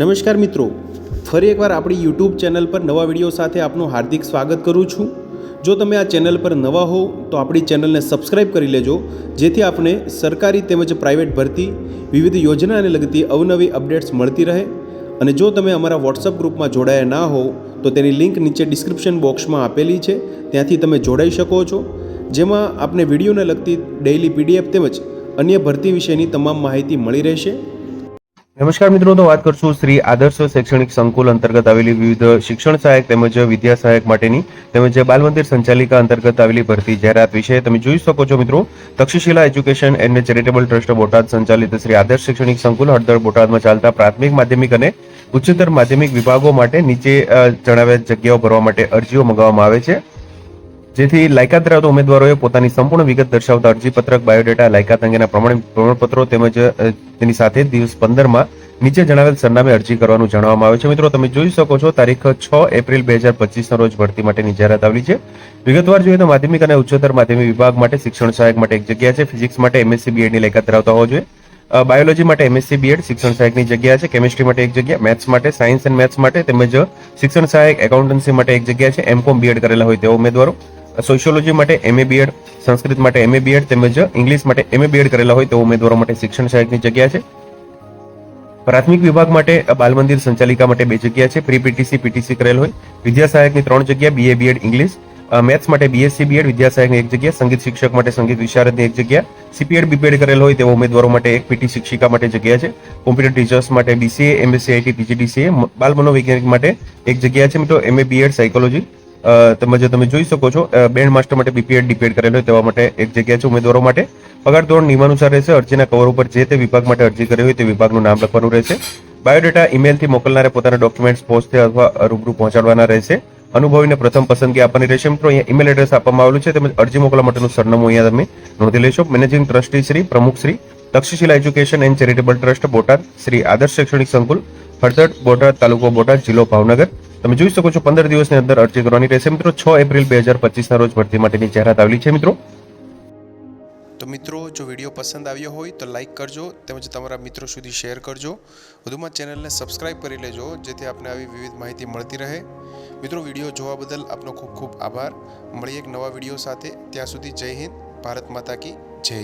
નમસ્કાર મિત્રો, ફરી એકવાર આપણી યુટ્યુબ ચેનલ પર નવા વિડીયો સાથે આપનું હાર્દિક સ્વાગત કરું છું। જો તમે આ ચેનલ પર નવા હો તો આપણી ચેનલને સબસ્ક્રાઇબ કરી લેજો, જેથી આપને સરકારી તેમજ પ્રાઇવેટ ભરતી વિવિધ યોજનાને લગતી અવનવી અપડેટ્સ મળતી રહે। અને જો તમે અમારા વોટ્સઅપ ગ્રુપમાં જોડાયા ના હો તો તેની લિંક નીચે ડિસ્ક્રિપ્શન બોક્સમાં આપેલી છે, ત્યાંથી તમે જોડાઈ શકો છો, જેમાં આપને વિડીયોને લગતી ડેઇલી પીડીએફ તેમજ અન્ય ભરતી વિશેની તમામ માહિતી મળી રહેશે। નમસ્કાર મિત્રો, તો વાત કરશું શ્રી આદર્શ શૈક્ષણિક સંકુલ અંતર્ગત આવેલી વિવિધ શિક્ષણ સહાયક તેમજ વિદ્યા સહાયક માટેની તેમજ બાલ મંદિર સંચાલિકા અંતર્ગત આવેલી ભરતી જાહેરાત વિશે તમે જોઈ શકો છો। મિત્રો, Takshashila education and charitable trust Botad સંચાલિત શ્રી આદર્શ શૈક્ષણિક સંકુલ હળદર બોટાદમાં ચાલતા પ્રાથમિક, માધ્યમિક અને ઉચ્ચતર માધ્યમિક વિભાગો માટે નીચે જણાવ્યા જગ્યાઓ ભરવા માટે અરજીઓ મંગાવવામાં આવે છે, જેથી લાયકાત ધરાવતા ઉમેદવારોએ પોતાની સંપૂર્ણ વિગત દર્શાવતા અરજીપત્રક, બાયોડેટા, લાયકાત અંગેના પ્રમાણપત્રો તેમજ તેની સાથે દિવસ 15માં નીચે જણાવેલ સરનામે અરજી કરવાનું જણાવવામાં આવે છે। મિત્રો, તમે જોઈ શકો છો તારીખ 6 એપ્રિલ 2025ના રોજ ભરતી માટેની જાહેરાત આવેલી છે। વિગતવાર જોઈએ તો માધ્યમિક અને ઉચ્ચતર માધ્યમિક વિભાગ માટે શિક્ષણ સહાયક માટે એક જગ્યા છે। ફિઝિક્સ માટે એમએસસી બીએડની લાયકાત ધરાવતા હોવો જોઈએ। બાયોલોજી માટે એમએસસી બીએડ શિક્ષણ સહાયકની જગ્યા છે। કેમિસ્ટ્રી માટે એક જગ્યા, મેથ્સ માટે, સાયન્સ એન્ડ મેથ્સ માટે તેમજ શિક્ષણ સહાયક એકાઉન્ટન્સી માટે એક જગ્યા છે। એમકોમ બીએડ કરેલા હોય તેવા ઉમેદવારો, સોશિયોલોજી માટે એમએ બીએડ, સંસ્કૃત માટે એમએ બીએડ તેમજ ઇંગ્લિશ માટે એમએ બીએડ કરેલા હોય તેવા ઉમેદવારો માટે શિક્ષણ સહાયકની જગ્યા છે। પ્રાથમિક વિભાગ માટે બાલ મંદિર સંચાલિકા માટે 2 જગ્યા છે। પ્રી પીટીસી, પીટીસી કરેલ હોય। વિદ્યા સહાયકની 3 જગ્યા, બીએ બીએડ ઇંગ્લિશ, મેથ્સ માટે બીએસસી બીએડ, વિદ્યા સહાયકની 1 જગ્યા, સંગીત શિક્ષક માટે સંગીત વિશારદની 1 જગ્યા, સીપીએડ બીપીએડ કરેલ હોય તેવા ઉમેદવારો માટે 1 પીટી શિક્ષિકા માટે જગ્યા છે। કોમ્પ્યુટર ટીચર્સ માટે બીસીએ, એમએસસી આઈટી, પીજીડીસીએ, બાલ મનોવૈજ્ઞાનિક માટે 1 જગ્યા છે। મિત્રો, એમએ બીએડ સાયકોલોજી તેમજ તમે જોઈ શકો છો બેન્ડ માસ્ટર માટે બીપીએડ ડીપીએડ કરેલ હોય તેવા માટે 1 જગ્યા છે ઉમેદવારો માટે। પગાર ધોરણ નિયમાનુસાર રહેશે। અરજીના કવર ઉપર જે તે વિભાગ માટે અરજી કરી હોય તે વિભાગનું નામ લખવાનું રહેશે। બાયોડેટા ઈમેલથી મોકલનારે પોતાના ડોક્યુમેન્ટ્સ પોસ્ટથી અથવા રૂબરૂ પહોંચાડવાના રહેશે। અનુભવીને પ્રથમ પસંદગી આપવાની રહેશે। મિત્રો, અહીંયા ઈમેલ એડ્રેસ આપવામાં આવેલું છે તેમજ અરજી મોકલવા માટેનું સરનામું અહીંયા તમે નોંધી લેશો। મેનેજિંગ ટ્રસ્ટી શ્રી, પ્રમુખ Shri, Takshashila education and charitable trust Botad, Shri Adarsh શૈક્ષણિક સંકુલ, હળદર બોટાદ, તાલુકો બોટાદ, જિલ્લો ભાવનગર। તમે જોઈ શકો છો 15 દિવસની અંદર અરજી કરવાની રહેશે। મિત્રો, 6 એપ્રિલ 2025ના રોજ ભરતી માટેની જાહેરાત આવેલી છે। મિત્રો, જો વિડીયો પસંદ આવ્યો હોય તો લાઇક કરજો તેમજ તમારા મિત્રો સુધી શેર કરજો। વધુમાં ચેનલને સબસ્ક્રાઇબ કરી લેજો, જેથી આપને આવી વિવિધ માહિતી મળતી રહે। મિત્રો, વિડીયો જોવા બદલ આપનો ખૂબ ખૂબ આભાર। મળીએ એક નવા વિડીયો સાથે, ત્યાં સુધી જય હિન્દ, ભારત માતા કી જય।